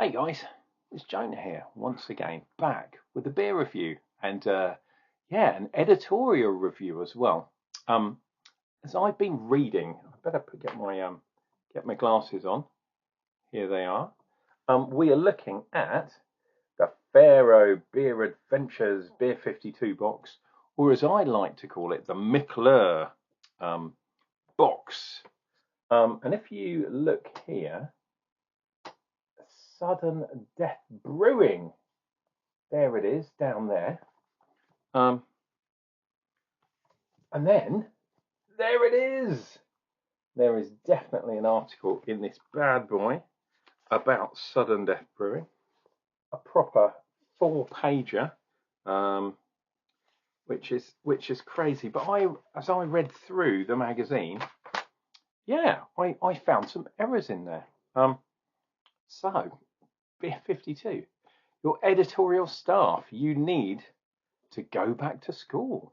Hey guys, it's Jonah here once again, back with a beer review and yeah, an editorial review as well. Um, as I've been reading, I better get my glasses on. Here they are. We are looking at the Pharaoh Beer Adventures Beer 52 box, or as I like to call it, the McClure box. And if you look here, Sudden Death Brewing. There it is, down there. And then there it is. There is definitely an article in this bad boy about Sudden Death Brewing, a proper 4-pager, which is crazy. But as I read through the magazine, yeah, I found some errors in there. So Beer 52, your editorial staff, you need to go back to school,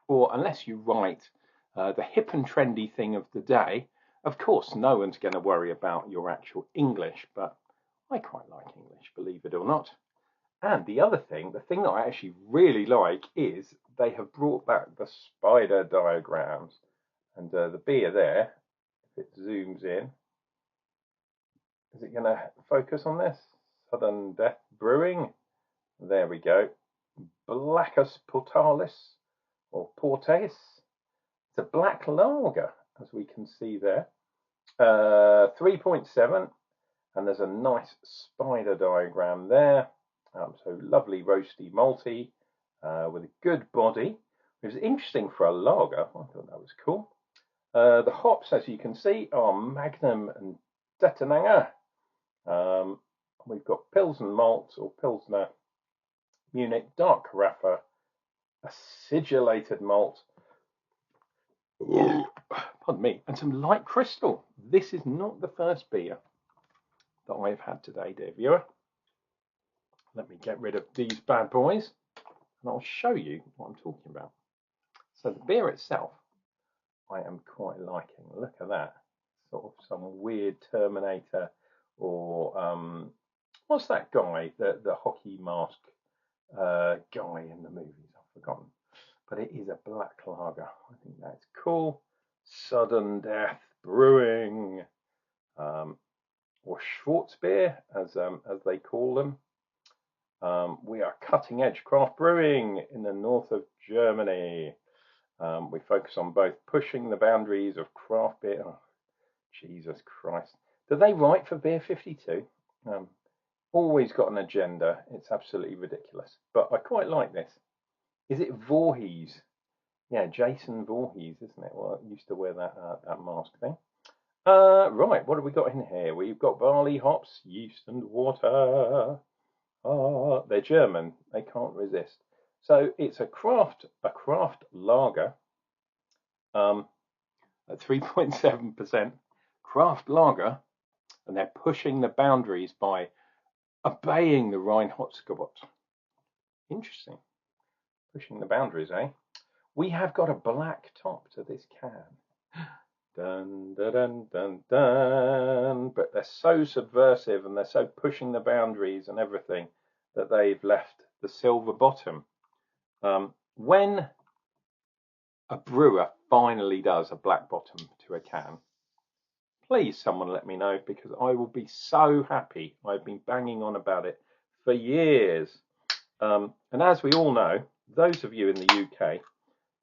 or unless you write the hip and trendy thing of the day. Of course, no one's going to worry about your actual English, but I quite like English, believe it or not. And the other thing, the thing that I actually really like, is they have brought back the spider diagrams. And the beer there, if it zooms in, is it going to focus on this? Sudden Death Brewing. There we go. Blackest Portalis, or Portes. It's a black lager, as we can see there. 3.7, and there's a nice spider diagram there. So lovely roasty malty with a good body. It was interesting for a lager. I thought that was cool. The hops, as you can see, are Magnum and Dettinanger. We've got Pilsen malt, or Pilsner Munich dark Carafa, acidulated malt. Pardon me, and some light crystal. This is not the first beer that I've had today, dear viewer. Let me get rid of these bad boys and I'll show you what I'm talking about. So the beer itself, I am quite liking. Look at that. Sort of some weird Terminator, or what's that guy, the hockey mask guy in the movies? I've forgotten. But it is a black lager. I think that's cool. Sudden Death Brewing, or Schwarzbier, as they call them. We are cutting edge craft brewing in the north of Germany. We focus on both pushing the boundaries of craft beer. Oh, Jesus Christ. Do they write for Beer 52? Always got an agenda. It's absolutely ridiculous. But I quite like this. Is it Voorhees? Yeah, Jason Voorhees, isn't it? Well, I used to wear that mask thing. Right, what have we got in here? We've got barley, hops, yeast, and water. They're German. They can't resist. So it's a craft lager, at 3.7% craft lager, and they're pushing the boundaries by obeying the Reinheitsgebot. Interesting. Pushing the boundaries, eh? We have got a black top to this can. Dun, dun, dun, dun, dun. But they're so subversive and they're so pushing the boundaries and everything that they've left the silver bottom. When a brewer finally does a black bottom to a can, please someone let me know, because I will be so happy. I've been banging on about it for years. And as we all know, those of you in the UK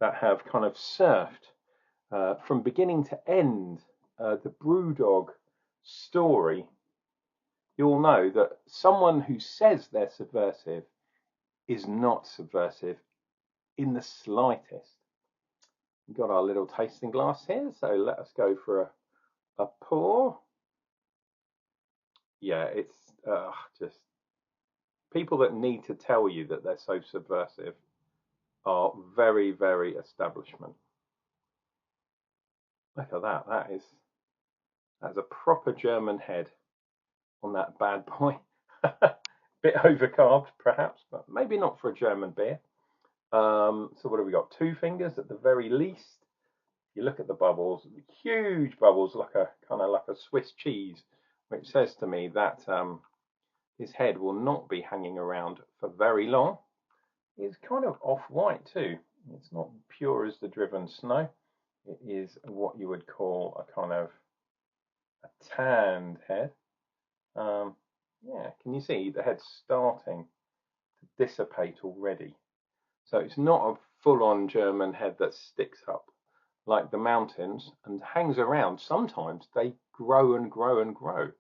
that have kind of surfed from beginning to end the Brewdog story, you'll know that someone who says they're subversive is not subversive in the slightest. We've got our little tasting glass here, so let us go for a pour. Yeah, it's just people that need to tell you that they're so subversive are very, very establishment. Look at that. That's a proper German head on that bad boy. Bit overcarved, perhaps, but maybe not for a German beer. So what have we got? 2 fingers at the very least. You look at the bubbles, huge bubbles, like a Swiss cheese, which says to me that his head will not be hanging around for very long. It's kind of off-white too. It's not pure as the driven snow. It is what you would call a kind of a tanned head. Yeah, can you see the head's starting to dissipate already? So it's not a full-on German head that sticks up like the mountains and hangs around. Sometimes they grow and grow and grow.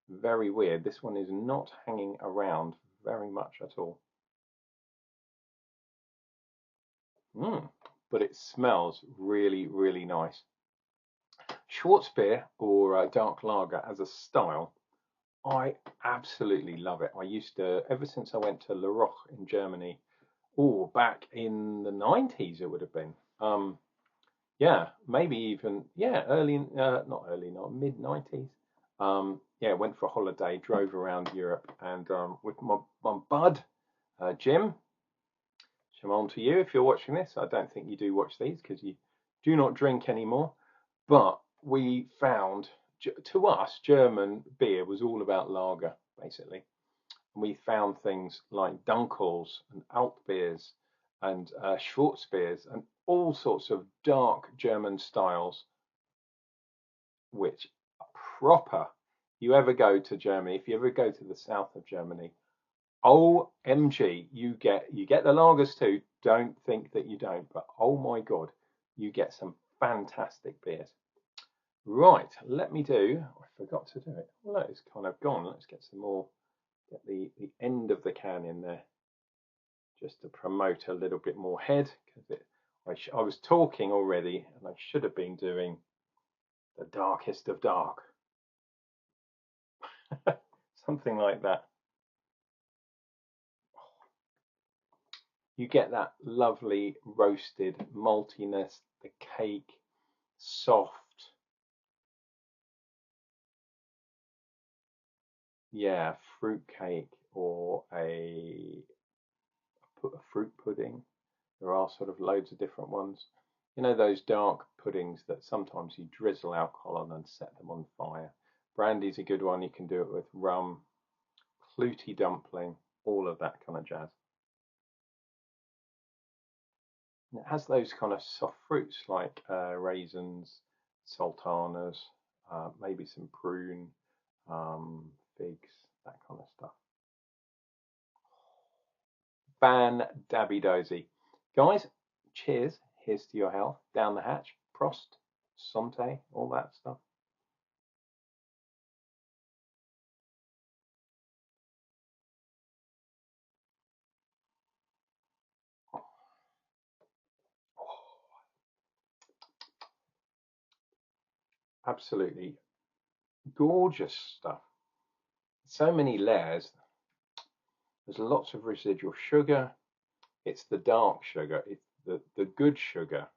Very weird. This one is not hanging around very much at all. But it smells really, really nice. Schwarzbier or dark lager as a style, I absolutely love it. I used to, ever since I went to La Roche in Germany, back in the 90s it would have been. Yeah, maybe even, yeah, not mid 90s. Yeah, went for a holiday, drove around Europe, and with my bud, Jim. Shimon to you if you're watching this. I don't think you do watch these because you do not drink anymore. But we found, to us, German beer was all about lager, basically. And we found things like Dunkels and Altbiers and Schwarzbiers and all sorts of dark German styles, which are proper. You ever go to Germany, if you ever go to the south of Germany, OMG, you get the lagers too. Don't think that you don't, but oh my God, you get some fantastic beers. Right, let me do, I forgot to do it. Well, it's kind of gone. Let's get some more, get the end of the can in there just to promote a little bit more head, because I was talking already and I should have been doing the darkest of dark. Something like that. You get that lovely roasted maltiness, the cake, soft. Yeah, fruit cake or a fruit pudding. There are sort of loads of different ones. You know those dark puddings that sometimes you drizzle alcohol on and set them on fire. Brandy's a good one. You can do it with rum, clouty dumpling, all of that kind of jazz. And it has those kind of soft fruits like raisins, sultanas, maybe some prune, figs, that kind of stuff. Fan dabby dozy. Guys, cheers. Here's to your health. Down the hatch. Prost, Santé, all that stuff. Absolutely gorgeous stuff. So many layers. There's lots of residual sugar. It's the dark sugar. It's the good sugar.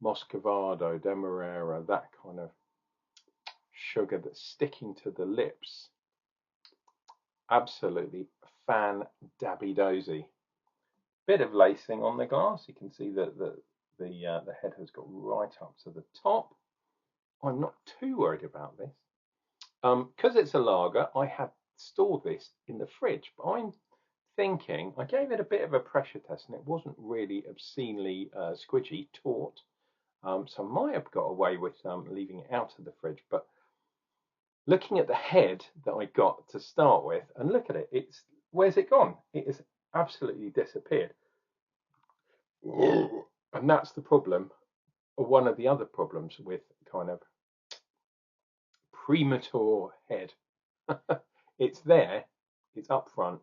Muscovado, Demerara, that kind of sugar that's sticking to the lips. Absolutely fan dabby dozy. Bit of lacing on the glass. You can see that the head has got right up to the top. I'm not too worried about this. Because it's a lager, I have stored this in the fridge, but I'm thinking, I gave it a bit of a pressure test and it wasn't really obscenely squidgy, taut. So I might have got away with leaving it out of the fridge, but looking at the head that I got to start with, and look at it, where's it gone? It has absolutely disappeared. And that's the problem, or one of the other problems with kind of premature head. It's there, it's up front,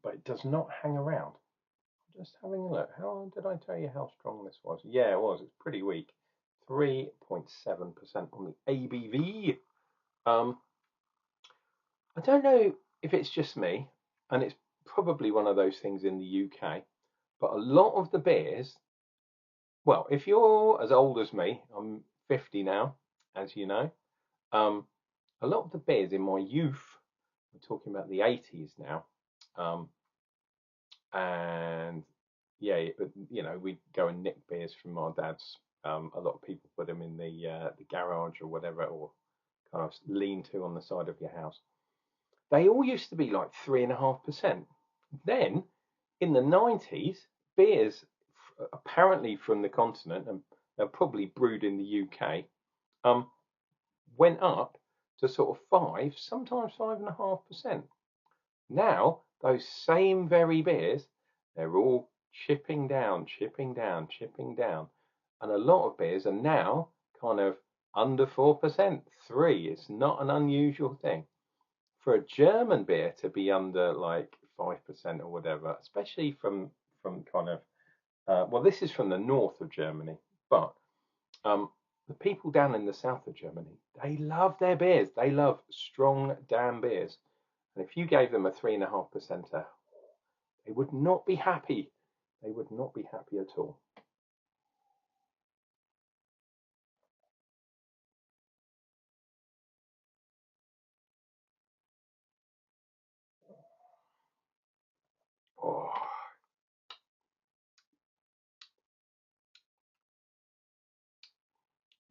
but it does not hang around. Just having a look. How did I tell you how strong this was? Yeah, it was. It's pretty weak. 3.7% on the ABV. I don't know if it's just me, and it's probably one of those things in the UK, but a lot of the beers, well, if you're as old as me, I'm 50 now, as you know, a lot of the beers in my youth, we're talking about the 80s now, and yeah, you know, we'd go and nick beers from our dads. A lot of people put them in the garage or whatever, or kind of lean-to on the side of your house. They all used to be like 3.5%. Then in the 90s, beers, apparently from the continent, and they're probably brewed in the UK, went up to sort of 5, sometimes 5.5%. Now, those same very beers, they're all chipping down, chipping down, chipping down. And a lot of beers are now kind of under 4%, 3. It's not an unusual thing. For a German beer to be under like 5% or whatever, especially from kind of, well, this is from the north of Germany, but the people down in the south of Germany, they love their beers. They love strong, damn beers. And if you gave them a 3.5%, they would not be happy. They would not be happy at all. Oh.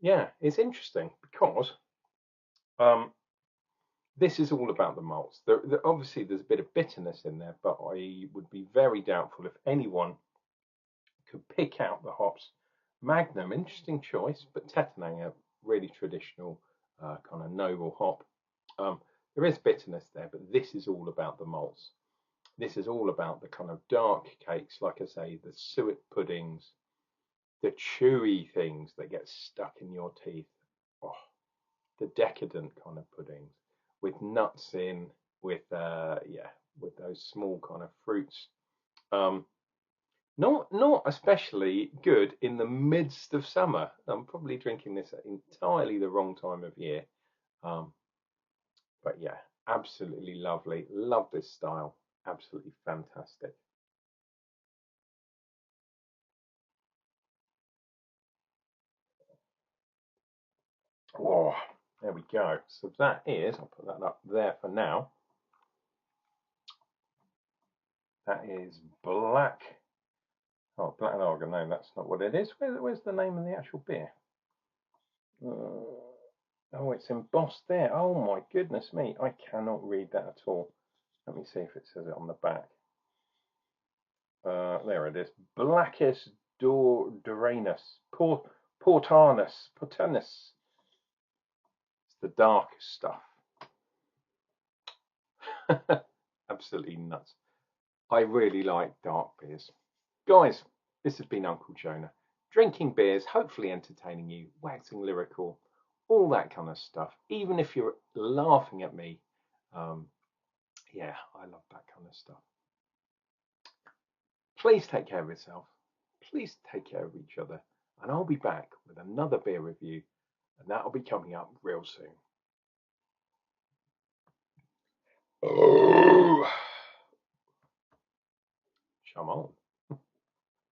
Yeah, it's interesting because this is all about the malts. Obviously, there's a bit of bitterness in there, but I would be very doubtful if anyone could pick out the hops. Magnum, interesting choice, but Tettnanger, really traditional, kind of noble hop. There is bitterness there, but this is all about the malts. This is all about the kind of dark cakes, like I say, the suet puddings, the chewy things that get stuck in your teeth. Oh, the decadent kind of puddings with nuts in, with with those small kind of fruits. Not especially good in the midst of summer. I'm probably drinking this at entirely the wrong time of year. But yeah, absolutely lovely. Love this style. Absolutely fantastic. Oh, there we go. So that is, I'll put that up there for now. That is black. Oh, black lager. No, that's not what it is. Where's the name of the actual beer? Oh, it's embossed there. Oh my goodness me. I cannot read that at all. Let me see if it says it on the back. There it is. Blackest Doranus. Portanus. It's the darkest stuff. Absolutely nuts. I really like dark beers. Guys, this has been Uncle Jonah. Drinking beers, hopefully entertaining you, waxing lyrical, all that kind of stuff. Even if you're laughing at me, yeah, I love that kind of stuff. Please take care of yourself. Please take care of each other. And I'll be back with another beer review, and that'll be coming up real soon. Oh, come on.